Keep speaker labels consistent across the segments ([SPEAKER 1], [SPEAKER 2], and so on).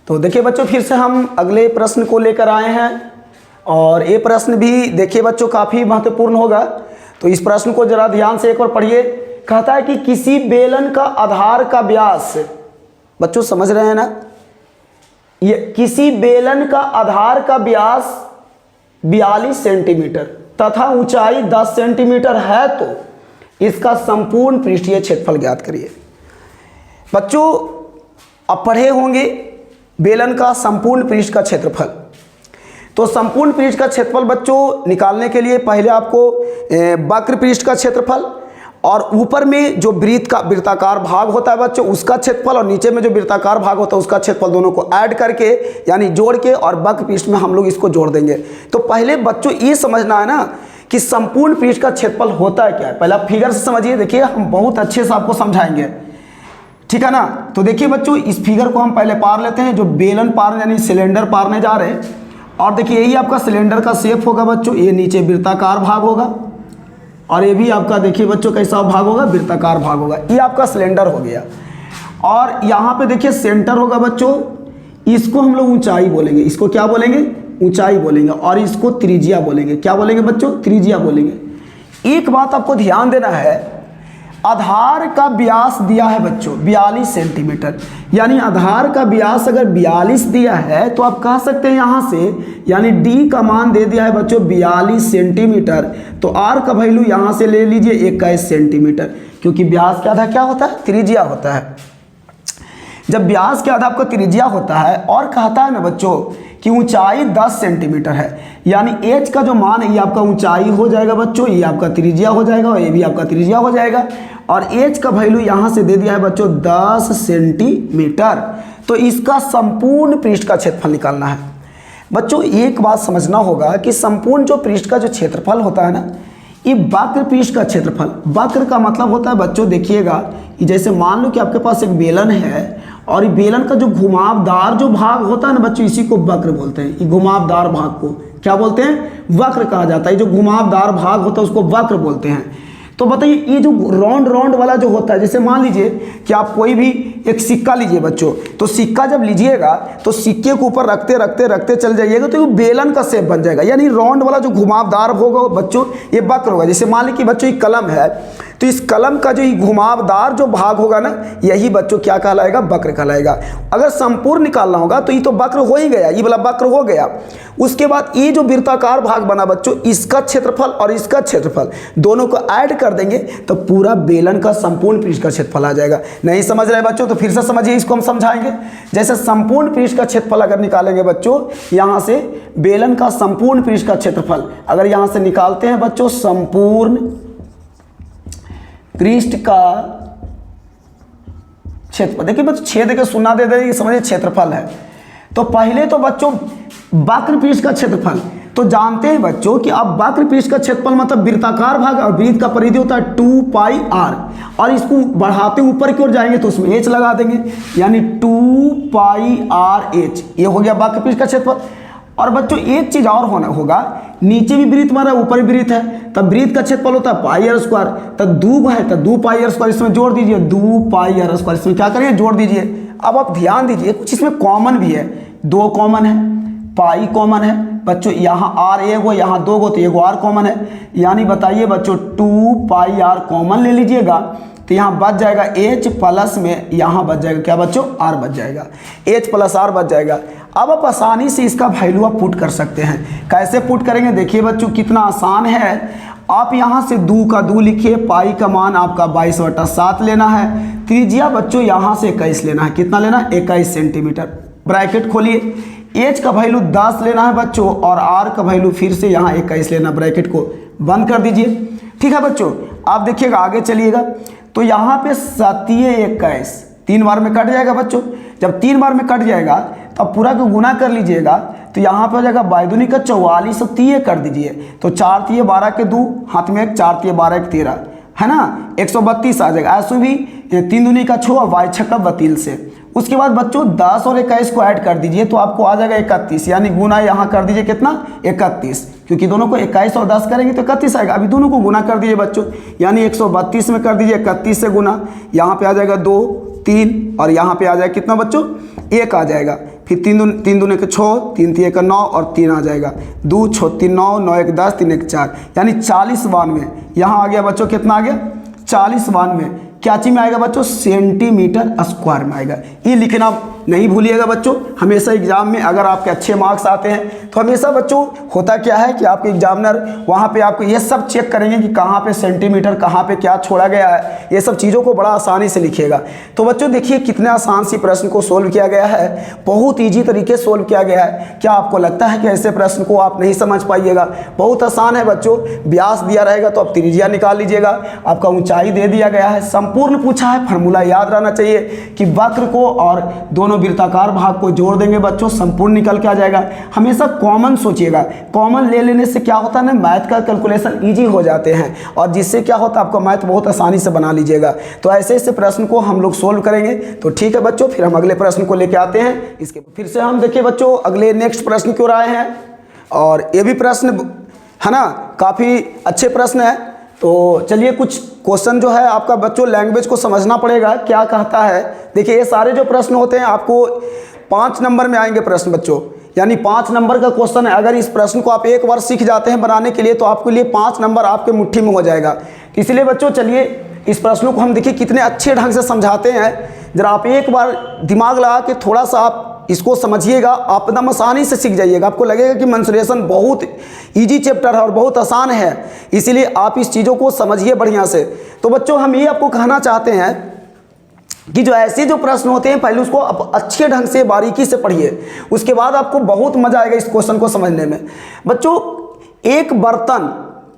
[SPEAKER 1] तो देखिए बच्चों, फिर से हम अगले प्रश्न को लेकर आए हैं और ये प्रश्न भी देखिए बच्चों काफ़ी महत्वपूर्ण होगा। तो इस प्रश्न को जरा ध्यान से एक बार पढ़िए। कहता है कि किसी बेलन का आधार का व्यास, बच्चों समझ रहे हैं ना, ये किसी बेलन का आधार का व्यास 42 सेंटीमीटर तथा ऊंचाई 10 सेंटीमीटर है तो इसका संपूर्ण पृष्ठीय क्षेत्रफल ज्ञात करिए। बच्चों अब पढ़े होंगे बेलन का संपूर्ण पृष्ठ का क्षेत्रफल। तो संपूर्ण पृष्ठ का क्षेत्रफल बच्चों निकालने के लिए पहले आपको वक्र पृष्ठ का क्षेत्रफल और ऊपर में जो वृत्ताकार भाग होता है बच्चों उसका क्षेत्रफल और नीचे में जो वृत्ताकार भाग होता है उसका क्षेत्रफल, दोनों को ऐड करके यानी जोड़ के और वक्र पृष्ठ में हम लोग इसको जोड़ देंगे। तो पहले बच्चों ये समझना है ना कि संपूर्ण पृष्ठ का क्षेत्रफल होता है क्या है। पहले आप फिगर से समझिए, देखिए हम बहुत अच्छे से आपको समझाएंगे, ठीक है ना। तो देखिए बच्चों, इस फिगर को हम पहले पार लेते हैं, जो बेलन पार यानी सिलेंडर पारने जा रहे हैं। और देखिए यही आपका सिलेंडर का शेप होगा बच्चों, ये नीचे वृत्ताकार भाग होगा और ये भी आपका देखिए बच्चों कैसा भाग होगा, वृत्ताकार भाग होगा। ये आपका सिलेंडर हो गया। और यहाँ पे देखिए सेंटर होगा बच्चों, इसको हम लोग ऊंचाई बोलेंगे, इसको क्या बोलेंगे, ऊंचाई बोलेंगे। और इसको त्रिज्या बोलेंगे, क्या बोलेंगे बच्चों, त्रिज्या बोलेंगे। एक बात आपको ध्यान देना है, आधार का व्यास दिया है बच्चों 42 सेंटीमीटर, यानी आधार का व्यास अगर 42 दिया है तो आप कह सकते हैं यहाँ से, यानी d का मान दे दिया है बच्चों 42 सेंटीमीटर, तो r का वैल्यू यहाँ से ले लीजिए 21 सेंटीमीटर, क्योंकि व्यास के आधा क्या होता है, त्रिज्या होता है। जब व्यास के आधा आपका त्रिज्या होता है और कहता है ना बच्चों कि ऊंचाई 10 सेंटीमीटर है, यानी h का जो मान है ये आपका ऊंचाई हो जाएगा बच्चों, ये आपका त्रिज्या हो जाएगा और ये भी आपका त्रिज्या हो जाएगा। और h का वैल्यू यहाँ से दे दिया है बच्चों 10 सेंटीमीटर। तो इसका संपूर्ण पृष्ठ का क्षेत्रफल निकालना है। बच्चों एक बात समझना होगा कि संपूर्ण जो पृष्ठ का जो क्षेत्रफल होता है ना, ये वक्र पृष्ठ का क्षेत्रफल, वक्र का मतलब होता है बच्चों देखिएगा, जैसे मान लो कि आपके पास एक बेलन है और ये बेलन का जो घुमावदार जो भाग होता है ना बच्चों, इसी को वक्र बोलते हैं। ये घुमावदार भाग को क्या बोलते हैं, वक्र कहा जाता है। जो घुमावदार भाग होता है उसको वक्र बोलते हैं। तो बताइए ये जो राउंड राउंड वाला जो होता है, जैसे मान लीजिए कि आप कोई भी एक सिक्का लीजिए बच्चों, तो सिक्का जब लीजिएगा तो सिक्के के ऊपर रखते रखते रखते चल जाइएगा तो ये बेलन का शेप बन जाएगा, यानी राउंड वाला जो घुमावदार होगा बच्चों ये वक्र होगा। जैसे मान लीजिए कि बच्चों ये कलम है, तो इस कलम का जो घुमावदार जो भाग होगा ना, यही बच्चों क्या कहलाएगा, वक्र कहलाएगा। अगर संपूर्ण निकालना होगा तो ये तो वक्र हो ही गया, ये वाला वक्र हो गया। उसके बाद ये जो वृत्ताकार भाग बना बच्चों, इसका क्षेत्रफल और इसका क्षेत्रफल दोनों को ऐड कर देंगे तो पूरा बेलन का संपूर्ण पृष्ठ का क्षेत्रफल आ जाएगा। नहीं समझ रहे बच्चों तो फिर से समझिए, इसको हम समझाएंगे। जैसे संपूर्ण पृष्ठ का क्षेत्रफल अगर निकालेंगे बच्चों, यहाँ से बेलन का संपूर्ण पृष्ठ का क्षेत्रफल अगर यहाँ से निकालते हैं बच्चों, संपूर्ण पृष्ठ का क्षेत्रफल, देखिए बच्चों छेद के शून्य दे देंगे, समझिए क्षेत्रफल है। तो पहले तो बच्चों वक्र पृष्ठ का क्षेत्रफल तो जानते हैं बच्चों कि अब वक्र पृष्ठ का क्षेत्रफल मतलब वृत्ताकार भाग और वृत्त का परिधि होता है 2πr, और इसको बढ़ाते ऊपर की ओर जाएंगे तो उसमें h लगा देंगे, यानी 2πrh, ये हो गया वक्र पृष्ठ का क्षेत्रफल। और बच्चों एक चीज और होगा, नीचे भी वृत्त मारा ऊपर भी वृत्त है, तब वृत्त का क्षेत्रफल होता है πr², तब 2 है तो 2πr², इसमें जोड़ दीजिए 2πr², इसमें क्या करिए जोड़ दीजिए। अब आप ध्यान दीजिए कुछ इसमें कॉमन भी है, 2 कॉमन है, पाई कॉमन है बच्चों, यहाँ r एगो यहाँ 2 गो तो एगो r कॉमन है, यानी बताइए बच्चों 2πr कॉमन ले लीजिएगा तो यहाँ बच जाएगा h प्लस में यहाँ बच जाएगा क्या बच्चों, r बच जाएगा, h प्लस r बच जाएगा। अब आप आसानी से इसका वैल्यू आप पुट कर सकते हैं। कैसे पुट करेंगे देखिए बच्चों कितना आसान है। आप यहाँ से 2 का 2 लिखिए, पाई का मान आपका 22/7 लेना है, त्रिज्या बच्चों यहाँ से 21 लेना है, कितना लेना है 21 सेंटीमीटर, ब्रैकेट खोलिए। h का वैल्यू 10 लेना है बच्चों और r का वैल्यू फिर से यहाँ 21 लेना, ब्रैकेट को बंद कर दीजिए। ठीक है बच्चों, आप देखिएगा आगे चलिएगा तो यहाँ पे 7 21 3 बार में कट जाएगा बच्चों। जब 3 बार में कट जाएगा तो अब पूरा को गुना कर लीजिएगा तो यहाँ पे हो जाएगा 22 का 44 और 3 कर दीजिए तो 4 3 12 के 2 हाथ में 1, 4 3 12 के 13 है ना, 132 आ जाएगा। ऐसे भी 3 दूनी का 6 वाई 6 का 32 से। उसके बाद बच्चों 10 और 21 को ऐड कर दीजिए तो आपको आ जाएगा 31, यानी गुना यहाँ कर दीजिए कितना 31, क्योंकि दोनों को 21 और 10 करेंगे तो 31 आएगा। अभी दोनों को गुना कर दीजिए बच्चों, यानी 132 में कर दीजिए 31 से गुना, यहाँ पे आ जाएगा 2 3 और यहाँ पे आ जाएगा कितना बच्चों 1 आ जाएगा। फिर 3 दूने के 6, 3 तिये का 9 और 3 आ जाएगा, 2 6 3 9, 9 1 10, 3 1 4, यानी 40 92। यहाँ आ गया बच्चों, कितना आ गया 40 92। क्या चीज में आएगा बच्चों, सेंटीमीटर स्क्वायर में आएगा। ये लिखना नहीं भूलिएगा बच्चों। हमेशा एग्जाम में अगर आपके अच्छे मार्क्स आते हैं तो हमेशा बच्चों होता क्या है कि आपके एग्जामिनर वहाँ पे आपको ये सब चेक करेंगे कि कहाँ पे सेंटीमीटर, कहाँ पे क्या छोड़ा गया है, ये सब चीज़ों को बड़ा आसानी से लिखिएगा। तो बच्चों देखिए कितने आसान सी प्रश्न को सोल्व किया गया है, बहुत ईजी तरीके से सोल्व किया गया है। क्या आपको लगता है कि ऐसे प्रश्न को आप नहीं समझ पाइएगा? बहुत आसान है बच्चों। व्यास दिया रहेगा तो आप त्रिज्या निकाल लीजिएगा, आपका ऊंचाई दे दिया गया है, संपूर्ण पूछा है, फार्मूला याद रहना चाहिए कि वक्र को और दोनों वृत्ताकार भाग को जोड़ देंगे बच्चों, संपूर्ण निकल के आ जाएगा। हमेशा कॉमन सोचिएगा, कॉमन ले लेने से क्या होता है ना, मैथ का कैलकुलेशन इजी हो जाते हैं और जिससे क्या होता है आपका मैथ बहुत आसानी से बना लीजिएगा। तो ऐसे ऐसे प्रश्न को हम लोग सोल्व करेंगे। तो ठीक है बच्चों, फिर हम अगले प्रश्न को लेके आते हैं। इसके फिर से हम देखिए बच्चों अगले नेक्स्ट प्रश्न की ओर आए हैं और ये भी प्रश्न है ना काफ़ी अच्छे प्रश्न है। तो चलिए कुछ क्वेश्चन जो है आपका बच्चों लैंग्वेज को समझना पड़ेगा, क्या कहता है। देखिए ये सारे जो प्रश्न होते हैं आपको 5 नंबर में आएंगे प्रश्न बच्चों, यानी 5 नंबर का क्वेश्चन है। अगर इस प्रश्न को आप एक बार सीख जाते हैं बनाने के लिए तो आपके लिए 5 नंबर आपके मुट्ठी में हो जाएगा। इसलिए बच्चों चलिए इस प्रश्नों को हम देखिए कितने अच्छे ढंग से समझाते हैं। जरा आप एक बार दिमाग लगा के थोड़ा सा आप इसको समझिएगा, आप एकदम आसानी से सीख जाइएगा। आपको लगेगा कि मेंसुरेशन बहुत इजी चैप्टर है और बहुत आसान है, इसीलिए आप इस चीज़ों को समझिए बढ़िया से। तो बच्चों हम ये आपको कहना चाहते हैं कि जो ऐसे जो प्रश्न होते हैं पहले उसको आप अच्छे ढंग से बारीकी से पढ़िए, उसके बाद आपको बहुत मजा आएगा इस क्वेश्चन को समझने में। बच्चों एक बर्तन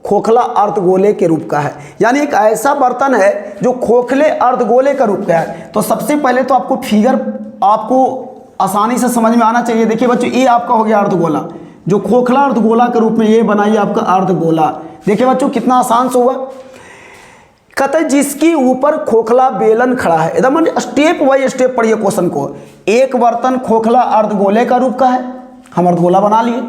[SPEAKER 1] खोखला अर्धगोले के रूप का है, यानी एक ऐसा बर्तन है जो खोखले अर्धगोले का रूप का है। तो सबसे पहले तो आपको फिगर आपको आसानी से समझ में आना चाहिए। देखिए बच्चों ये आपका हो गया अर्धगोला, जो खोखला अर्धगोला के रूप में ये बनाइए आपका अर्धगोला। देखिए बच्चों कितना आसान से हुआ। कहते हैं जिसके ऊपर खोखला बेलन खड़ा है, एकदम स्टेप बाय स्टेप पढ़िए क्वेश्चन को। एक बर्तन खोखला अर्धगोले का रूप का है, हम अर्धगोला बना लिए।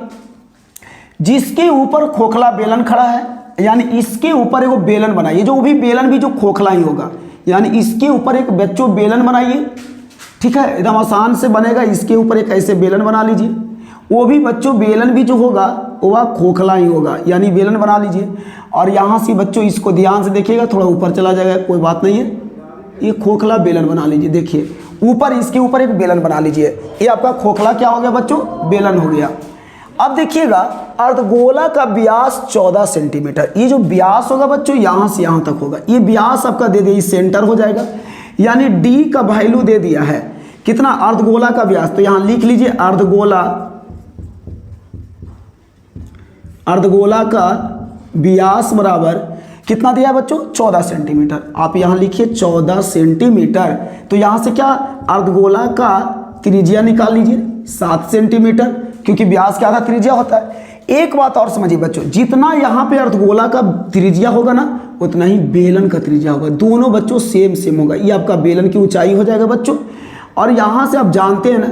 [SPEAKER 1] जिसके ऊपर खोखला बेलन खड़ा है, यानी इसके ऊपर एक बेलन बनाइए, जो भी बेलन भी जो खोखला ही होगा, यानी इसके ऊपर एक बच्चों बेलन बनाइए। ठीक है, एकदम आसान से बनेगा। इसके ऊपर एक ऐसे बेलन बना लीजिए, वो भी बच्चों बेलन भी जो होगा वह खोखला ही होगा, यानी बेलन बना लीजिए। और यहाँ से बच्चों इसको ध्यान से देखिएगा, थोड़ा ऊपर चला जाएगा कोई बात नहीं है, ये खोखला बेलन बना लीजिए। देखिए ऊपर इसके ऊपर एक बेलन बना लीजिए, ये आपका खोखला क्या हो गया बच्चों, बेलन हो गया। अब देखिएगा अर्धगोला का व्यास 14 सेंटीमीटर, ये जो व्यास होगा बच्चों यहाँ से यहाँ तक होगा, ये व्यास आपका दे दिया, सेंटर हो जाएगा, यानी डी का वैल्यू दे दिया है कितना, अर्धगोला का व्यास। तो यहां लिख लीजिए अर्धगोला का व्यास बराबर कितना दिया है बच्चों, 14 सेंटीमीटर। आप यहां लिखिए 14 सेंटीमीटर। तो यहां से क्या अर्धगोला का त्रिज्या निकाल लीजिए 7 सेंटीमीटर, क्योंकि व्यास क्या था, त्रिज्या होता है। एक बात और समझिए बच्चों, जितना यहाँ पे अर्धगोला का त्रिज्या होगा ना उतना ही बेलन का त्रिज्या होगा, दोनों बच्चों सेम होगा। ये आपका बेलन की ऊंचाई हो जाएगा बच्चों। और यहाँ से आप जानते हैं ना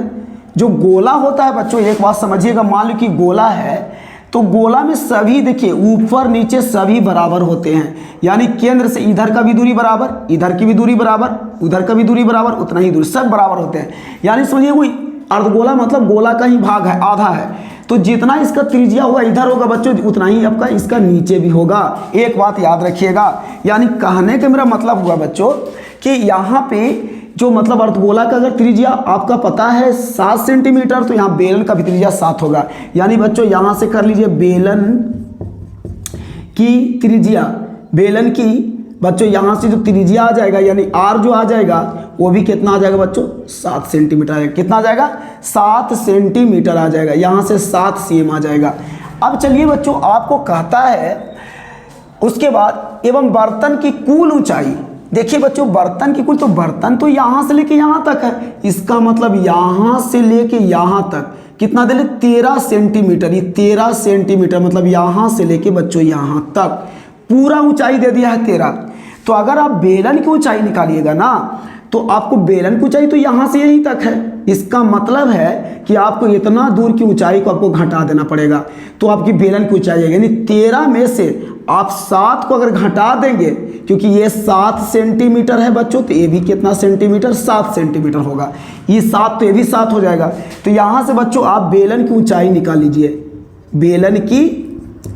[SPEAKER 1] जो गोला होता है बच्चों, एक बात समझिएगा, मान लो कि गोला है तो गोला में सभी देखिए ऊपर नीचे सभी बराबर होते हैं, यानी केंद्र से इधर का भी दूरी बराबर, इधर की भी दूरी बराबर, उधर का भी दूरी बराबर, उतना ही दूरी, सब बराबर होते हैं। यानी समझिए कोई अर्धगोला मतलब गोला का ही भाग है, आधा है, तो जितना इसका त्रिज्या होगा इधर होगा बच्चों, उतना ही आपका इसका नीचे भी होगा। एक बात याद रखिएगा, यानी कहने का मेरा मतलब हुआ बच्चों कि यहाँ पे जो मतलब अर्धगोला का अगर त्रिज्या आपका पता है 7 सेंटीमीटर, तो यहाँ बेलन का भी त्रिज्या 7 होगा। यानी बच्चों यहाँ से कर लीजिए बेलन की त्रिज्या, बेलन की बच्चों यहाँ से जो त्रिज्या आ जाएगा यानी आर जो आ जाएगा वो भी कितना आ जाएगा बच्चों, 7 सेंटीमीटर आएगा। कितना आ जाएगा, 7 सेंटीमीटर आ जाएगा, यहाँ से 7 cm आ जाएगा। अब चलिए बच्चों आपको कहता है उसके बाद एवं बर्तन की कुल ऊंचाई। देखिए बच्चों बर्तन की कुल, तो बर्तन तो यहाँ से लेके यहाँ तक है, इसका मतलब यहाँ से लेके यहाँ तक कितना दे ले, 13 सेंटीमीटर। ये 13 सेंटीमीटर मतलब यहाँ से लेके बच्चों यहाँ तक पूरा ऊंचाई दे दिया है 13। तो अगर आप बेलन की ऊंचाई निकालिएगा ना तो आपको बेलन की ऊंचाई तो यहाँ से यहीं तक है, इसका मतलब है कि आपको इतना दूर की ऊंचाई को आपको घटा देना पड़ेगा। तो आपकी बेलन की ऊंचाई आएगी, यानी 13 में से आप 7 को अगर घटा देंगे, क्योंकि ये 7 सेंटीमीटर है बच्चों, तो ये भी कितना सेंटीमीटर, 7 सेंटीमीटर होगा। ये 7 तो ये भी 7 हो जाएगा। तो यहाँ से बच्चों आप बेलन की ऊंचाई निकाल लीजिए, बेलन की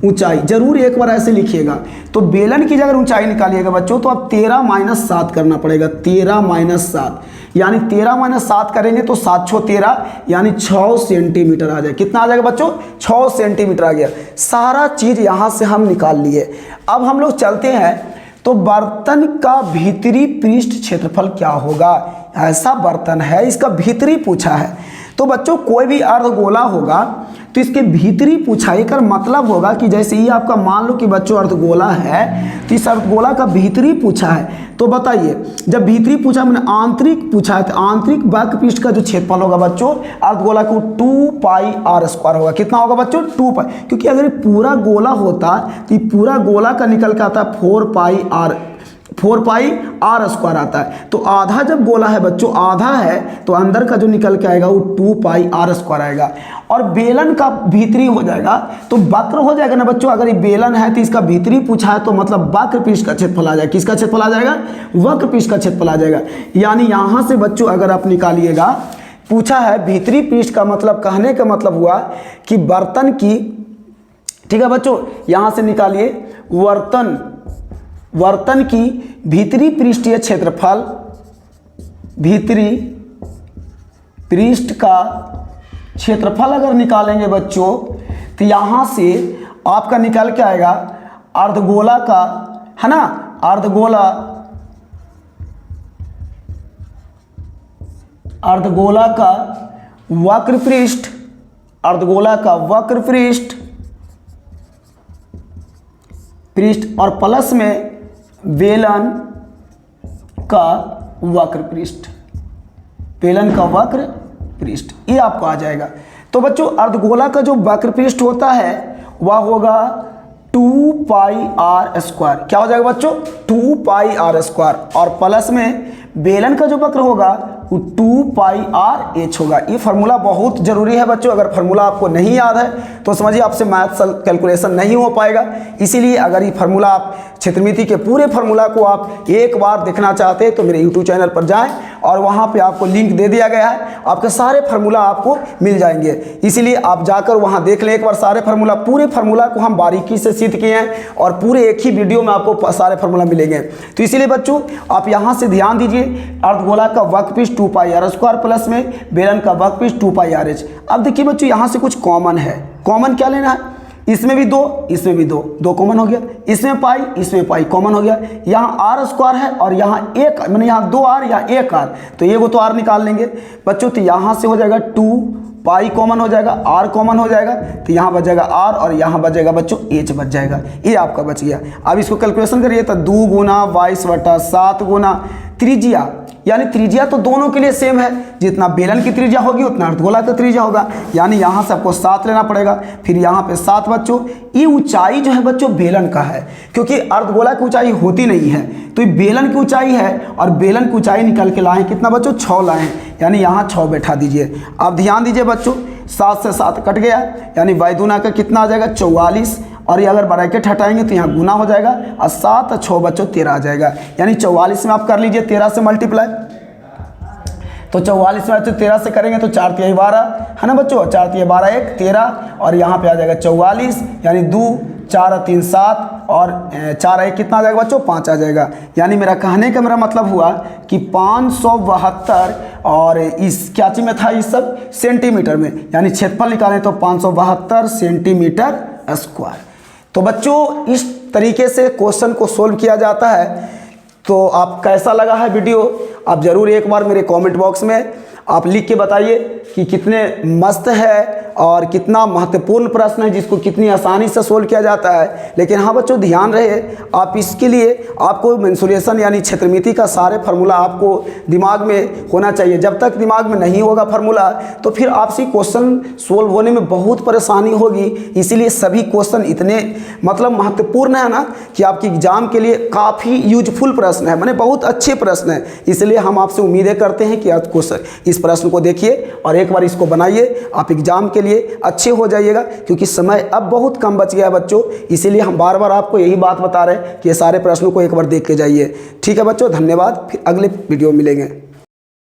[SPEAKER 1] ऊंचाई जरूर एक बार ऐसे लिखिएगा। तो बेलन की अगर ऊंचाई निकालिएगा बच्चों, तो अब 13 - 7 करना पड़ेगा, 13 - 7, यानी 13 - 7 करेंगे तो 7 × 13 यानी 6 सेंटीमीटर आ जाए। कितना आ जाएगा बच्चों, 6 सेंटीमीटर आ गया। सारा चीज़ यहाँ से हम निकाल लिए। अब हम लोग चलते हैं, तो बर्तन का भीतरी पृष्ठ क्षेत्रफल क्या होगा। ऐसा बर्तन है, इसका भीतरी पूछा है। तो बच्चों कोई भी अर्धगोला होगा तो इसके भीतरी पूछाई का मतलब होगा कि जैसे ये आपका मान लो कि बच्चों अर्धगोला है, तो इस अर्धगोला का भीतरी पूछा है। तो बताइए, जब भीतरी पूछा मैंने आंतरिक पूछा है, तो आंतरिक वक्र पृष्ठ का जो क्षेत्रफल होगा बच्चों अर्धगोला को 2πr² होगा। कितना होगा बच्चों, 2π, क्योंकि अगर ये पूरा गोला होता तो ये पूरा गोला का निकल के आता है 4πr² आता है। तो आधा जब गोला है बच्चों, आधा है, तो अंदर का जो निकल के आएगा वो 2πr² आएगा। और बेलन का भीतरी हो जाएगा तो वक्र हो जाएगा ना बच्चों। अगर ये बेलन है तो इसका भीतरी पूछा है, तो मतलब वक्र पृष्ठ का क्षेत्रफल आ जाएगा। किसका क्षेत्रफल आ जाएगा, वक्र पृष्ठ का क्षेत्रफल आ जाएगा। यानी यहाँ से बच्चों अगर आप निकालिएगा, पूछा है भीतरी पृष्ठ का मतलब, कहने का मतलब हुआ कि बर्तन की, ठीक है बच्चों, यहाँ से निकालिए बर्तन की भीतरी पृष्ठीय क्षेत्रफल, भीतरी पृष्ठ का क्षेत्रफल अगर निकालेंगे बच्चों, तो यहाँ से आपका निकल के आएगा अर्धगोला का, है ना, अर्धगोला का वक्र पृष्ठ, अर्धगोला का वक्र पृष्ठ और प्लस में बेलन का वक्र पृष्ठ, बेलन का वक्र पृष्ठ, ये आपको आ जाएगा। तो बच्चों अर्धगोला का जो वक्र पृष्ठ होता है वह होगा 2πr²। क्या हो जाएगा बच्चों, 2πr², और प्लस में बेलन का जो वक्र होगा वो 2πrh होगा। ये फार्मूला बहुत जरूरी है बच्चों। अगर फार्मूला आपको नहीं याद है तो समझिए आपसे मैथ कैलकुलेशन नहीं हो पाएगा। इसीलिए अगर ये फार्मूला आप क्षेत्रमिति के पूरे फार्मूला को आप एक बार देखना चाहते हैं तो मेरे यूट्यूब चैनल पर जाएं, और वहाँ पे आपको लिंक दे दिया गया है, आपके सारे फार्मूला आपको मिल जाएंगे। इसीलिए आप जाकर वहाँ देख लें एक बार सारे फार्मूला। पूरे फार्मूला को हम बारीकी से सिद्ध किए हैं और पूरे एक ही वीडियो में आपको सारे फार्मूला मिलेंगे। तो इसीलिए बच्चों आप यहाँ से ध्यान दीजिए, अर्धगोला का वक्र पृष्ठ 2πr² प्लस में बेलन का वक्र पृष्ठ 2πrh। अब देखिए बच्चों यहाँ से कुछ कॉमन है। कॉमन क्या लेना है, इसमें भी 2, इसमें भी 2 कॉमन हो गया, इसमें पाई, इसमें पाई कॉमन हो गया। यहाँ r² है और यहाँ 1, मैंने यहाँ 2r या 1r, तो ये वो तो r निकाल लेंगे बच्चों। तो यहाँ से हो जाएगा 2π कॉमन हो जाएगा, r कॉमन हो जाएगा, तो यहाँ बच जाएगा r और यहाँ बच जाएगा बच्चों h बच जाएगा। ये आपका बच गया। अब इसको कैलकुलेशन करिए तो 2 गुना 22/7 गुना त्रिज्या, यानी त्रिज्या तो दोनों के लिए सेम है, जितना बेलन की त्रिज्या होगी उतना अर्धगोला का त्रिज्या होगा। यानी यहाँ से आपको 7 लेना पड़ेगा, फिर यहाँ पे 7 बच्चों। ये ऊंचाई जो है बच्चों बेलन का है, क्योंकि अर्धगोला की ऊंचाई होती नहीं है, तो ये बेलन की ऊंचाई है, और बेलन की ऊंचाई निकल के लाए कितना बच्चों, 6 लाए हैं, यानी यहाँ 6 बैठा दीजिए। अब ध्यान दीजिए बच्चों, 7 से 7 कट गया, यानी y दूना का कितना आ जाएगा 44, और ये अगर ब्रैकेट हटाएंगे तो यहाँ गुना हो जाएगा, और 7 और 6 बच्चों 13 आ जाएगा। यानी 44 में आप कर लीजिए 13 से मल्टीप्लाई, तो 44 में 13 से करेंगे तो 4 तिहाई 12 है ना बच्चों, 4 तिहाई 12 1 13, और यहाँ पे आ जाएगा 44, यानी 2 4 और 3 7, और 4 1 कितना आ जाएगा बच्चों 5 आ जाएगा। यानी मेरा कहने का मेरा मतलब हुआ कि 572, और इस क्या चीज में था, इस सब सेंटीमीटर में, यानी क्षेत्रफल निकालें तो 572 सेंटीमीटर स्क्वायर। तो बच्चों इस तरीके से क्वेश्चन को सोल्व किया जाता है। तो आप कैसा लगा है वीडियो, आप ज़रूर एक बार मेरे कमेंट बॉक्स में आप लिख के बताइए कि कितने मस्त है और कितना महत्वपूर्ण प्रश्न है, जिसको कितनी आसानी से सोल्व किया जाता है। लेकिन हाँ बच्चों ध्यान रहे, आप इसके लिए आपको मेंसुरेशन यानी क्षेत्रमिति का सारे फार्मूला आपको दिमाग में होना चाहिए। जब तक दिमाग में नहीं होगा फार्मूला तो फिर आपसे क्वेश्चन सोल्व होने में बहुत परेशानी होगी। इसीलिए सभी क्वेश्चन इतने मतलब महत्वपूर्ण है ना कि आपके एग्जाम के लिए काफ़ी यूजफुल प्रश्न है, माने बहुत अच्छे प्रश्न है। इसलिए हम आपसे उम्मीदें करते हैं कि आप क्वेश्चन इस प्रश्न को देखिए और एक बार इसको बनाइए, आप एग्ज़ाम के लिए अच्छे हो जाइएगा, क्योंकि समय अब बहुत कम बच गया है बच्चों। इसीलिए हम बार बार आपको यही बात बता रहे हैं कि ये सारे प्रश्नों को एक बार देख के जाइए। ठीक है बच्चों, धन्यवाद, फिर अगले वीडियो में मिलेंगे।